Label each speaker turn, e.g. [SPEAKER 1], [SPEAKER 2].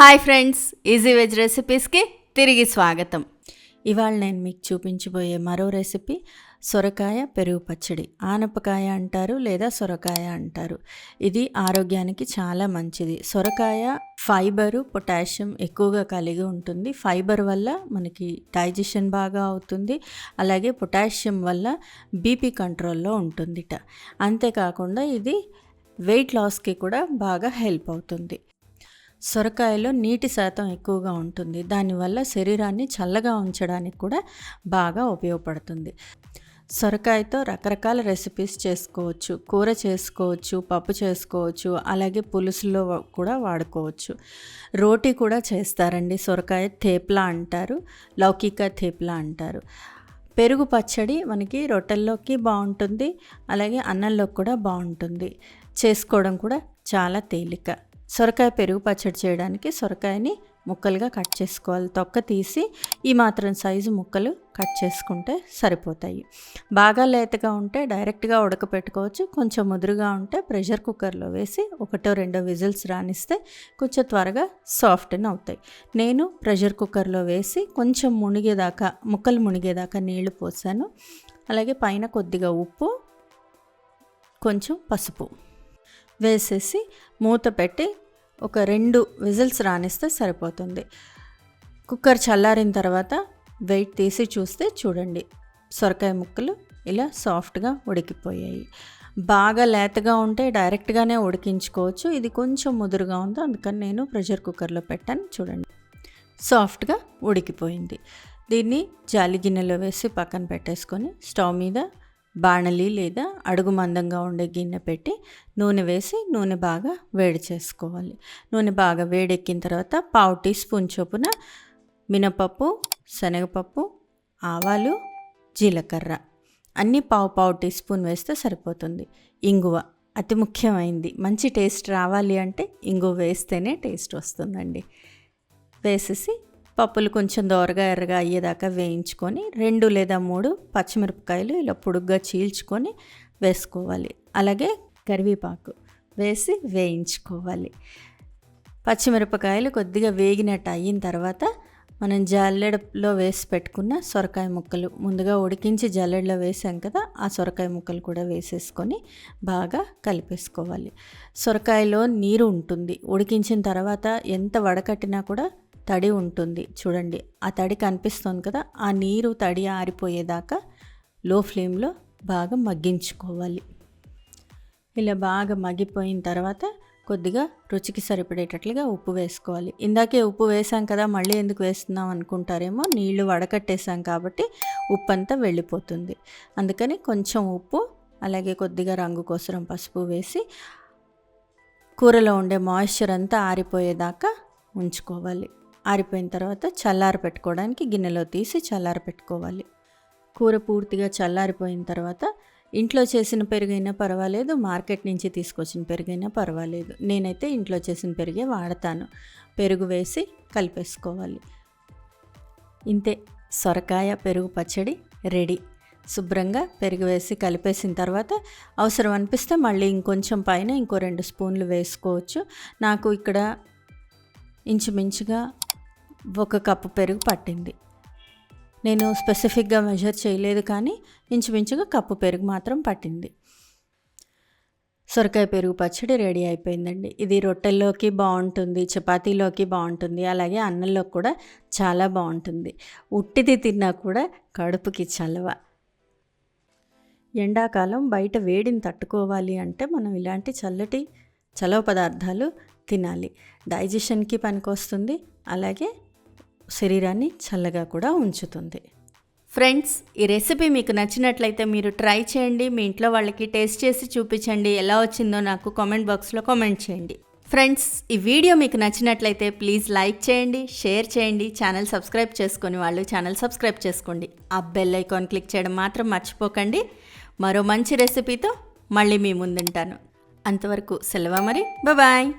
[SPEAKER 1] Hi friends, easy veg రెసిపీస్కి తిరిగి స్వాగతం.
[SPEAKER 2] ఇవాళ నేను మీకు చూపించబోయే మరో రెసిపీ సొరకాయ పెరుగు పచ్చడి. ఆనపకాయ అంటారు లేదా సొరకాయ అంటారు. ఇది ఆరోగ్యానికి చాలా మంచిది. సొరకాయ ఫైబరు, పొటాషియం ఎక్కువగా కలిగి ఉంటుంది. ఫైబర్ వల్ల మనకి డైజెషన్ బాగా అవుతుంది. అలాగే పొటాషియం వల్ల బీపీ కంట్రోల్లో ఉంటుందిట. అంతేకాకుండా ఇది వెయిట్ లాస్కి కూడా బాగా హెల్ప్ అవుతుంది. సొరకాయలో నీటి శాతం ఎక్కువగా ఉంటుంది. దానివల్ల శరీరాన్ని చల్లగా ఉంచడానికి కూడా బాగా ఉపయోగపడుతుంది. సొరకాయతో రకరకాల రెసిపీస్ చేసుకోవచ్చు. కూర చేసుకోవచ్చు, పప్పు చేసుకోవచ్చు, అలాగే పులుసులో కూడా వాడుకోవచ్చు. రోటీ కూడా చేస్తారండి. సొరకాయ థేప్లా అంటారు, లౌకిక థేప్లా అంటారు. పెరుగు పచ్చడి మనకి రొట్టెల్లోకి బాగుంటుంది, అలాగే అన్నంలోకి కూడా బాగుంటుంది. చేసుకోవడం కూడా చాలా తేలిక. సొరకాయ పెరుగు పచ్చడి చేయడానికి సొరకాయని ముక్కలుగా కట్ చేసుకోవాలి. తొక్క తీసి ఈ మాత్రం సైజు ముక్కలు కట్ చేసుకుంటే సరిపోతాయి. బాగా లేతగా ఉంటే డైరెక్ట్గా ఉడకపెట్టుకోవచ్చు. కొంచెం ముదురుగా ఉంటే ప్రెషర్ కుక్కర్లో వేసి 1-2 విజిల్స్ రానిస్తే కొంచెం త్వరగా సాఫ్ట్ని అవుతాయి. నేను ప్రెషర్ కుక్కర్లో వేసి కొంచెం ముక్కలు మునిగేదాకా నీళ్లు పోసాను. అలాగే పైన కొద్దిగా ఉప్పు, కొంచెం పసుపు వేసేసి మూత పెట్టి 2 విజిల్స్ రానిస్తే సరిపోతుంది. కుక్కర్ చల్లారిన తర్వాత వెయిట్ తీసి చూస్తే చూడండి, సొరకాయ ముక్కలు ఇలా సాఫ్ట్గా ఉడికిపోయాయి. బాగా లేతగా ఉంటే డైరెక్ట్గానే ఉడికించుకోవచ్చు. ఇది కొంచెం ముదురుగా ఉంది, అందుకని నేను ప్రెషర్ కుక్కర్లో పెట్టాను. చూడండి, సాఫ్ట్గా ఉడికిపోయింది. దీన్ని జాలి గిన్నెలో వేసి పక్కన పెట్టేసుకొని స్టవ్ మీద బాణలి లేదా అడుగు మందంగా ఉండే గిన్నె పెట్టి నూనె వేసి నూనె బాగా వేడి చేసుకోవాలి. నూనె బాగా వేడెక్కిన తర్వాత 1/2 టీ స్పూన్ చొప్పున మినపప్పు, శనగపప్పు, ఆవాలు, జీలకర్ర అన్నీ 1/2 టీ స్పూన్ వేస్తే సరిపోతుంది. ఇంగువ అతి ముఖ్యమైనది. మంచి టేస్ట్ రావాలి అంటే ఇంగువ వేస్తేనే టేస్ట్ వస్తుందండి. వేసేసి పప్పులు కొంచెం దోరగా ఎర్రగా అయ్యేదాకా వేయించుకొని 2 లేదా 3 పచ్చిమిరపకాయలు ఇలా పొడుగ్గా చీల్చుకొని వేసుకోవాలి. అలాగే కరివేపాకు వేసి వేయించుకోవాలి. పచ్చిమిరపకాయలు కొద్దిగా వేగినట్టు అయిన తర్వాత మనం జల్లెడలో వేసి పెట్టుకున్న సొరకాయ ముక్కలు, ముందుగా ఉడికించి జల్లెడలో వేసాం కదా, ఆ సొరకాయ ముక్కలు కూడా వేసేసుకొని బాగా కలిపేసుకోవాలి. సొరకాయలో నీరు ఉంటుంది. ఉడికించిన తర్వాత ఎంత వడకట్టినా కూడా తడి ఉంటుంది. చూడండి, ఆ తడి కనిపిస్తుంది కదా, ఆ నీరు తడి ఆరిపోయేదాకా లో ఫ్లేమ్లో బాగా మగ్గించుకోవాలి. ఇలా బాగా మగ్గిపోయిన తర్వాత కొద్దిగా రుచికి సరిపడేటట్లుగా ఉప్పు వేసుకోవాలి. ఇందాకే ఉప్పు వేసాం కదా, మళ్ళీ ఎందుకు వేస్తున్నాం అనుకుంటారేమో. నీళ్లు వడకట్టేసాం కాబట్టి ఉప్పు అంతా వెళ్ళిపోతుంది. అందుకని కొంచెం ఉప్పు, అలాగే కొద్దిగా రంగు కోసం పసుపు వేసి కూరలో ఉండే మాయిశ్చర్ అంతా ఆరిపోయేదాకా ఉంచుకోవాలి. ఆరిపోయిన తర్వాత చల్లారి పెట్టుకోవడానికి గిన్నెలో తీసి చల్లారి పెట్టుకోవాలి. కూర పూర్తిగా చల్లారిపోయిన తర్వాత ఇంట్లో చేసిన పెరుగైనా పర్వాలేదు, మార్కెట్ నుంచి తీసుకొచ్చిన పెరుగైనా పర్వాలేదు. నేనైతే ఇంట్లో చేసిన పెరుగే వాడతాను. పెరుగు వేసి కలిపేసుకోవాలి. ఇంతే, సొరకాయ పెరుగు పచ్చడి రెడీ. శుభ్రంగా పెరుగు వేసి కలిపేసిన తర్వాత అవసరం అనిపిస్తే మళ్ళీ ఇంకొంచెం పైన 2 స్పూన్లు వేసుకోవచ్చు. నాకు ఇక్కడ ఇంచుమించుగా 1 కప్పు పెరుగు పట్టింది. నేను స్పెసిఫిక్గా మెజర్ చేయలేదు, కానీ ఇంచుమించుగా కప్పు పెరుగు మాత్రం పట్టింది. సొరకాయ పెరుగు పచ్చడి రెడీ అయిపోయిందండి. ఇది రొట్టెల్లోకి బాగుంటుంది, చపాతీలోకి బాగుంటుంది, అలాగే అన్నంలో కూడా చాలా బాగుంటుంది. ఉట్టిది తిన్నా కూడా కడుపుకి చలవ. ఎండాకాలం బయట వేడిని తట్టుకోవాలి అంటే మనం ఇలాంటి చల్లటి చలవ పదార్థాలు తినాలి. డైజెషన్కి పనికొస్తుంది, అలాగే శరీరాన్ని చల్లగా కూడా ఉంచుతుంది.
[SPEAKER 1] ఫ్రెండ్స్, ఈ రెసిపీ మీకు నచ్చినట్లయితే మీరు ట్రై చేయండి. మీ ఇంట్లో వాళ్ళకి టేస్ట్ చేసి చూపించండి. ఎలా వచ్చిందో నాకు కామెంట్ బాక్స్లో కామెంట్ చేయండి. ఫ్రెండ్స్, ఈ వీడియో మీకు నచ్చినట్లయితే ప్లీజ్ లైక్ చేయండి, షేర్ చేయండి. ఛానల్ సబ్స్క్రైబ్ చేసుకొని వాళ్ళు ఛానల్ సబ్స్క్రైబ్ చేసుకోండి. ఆ బెల్ ఐకాన్ క్లిక్ చేయడం మాత్రం మర్చిపోకండి. మరో మంచి రెసిపీతో మళ్ళీ మీ ముందుంటాను. అంతవరకు సెలవు మరి. బాయ్.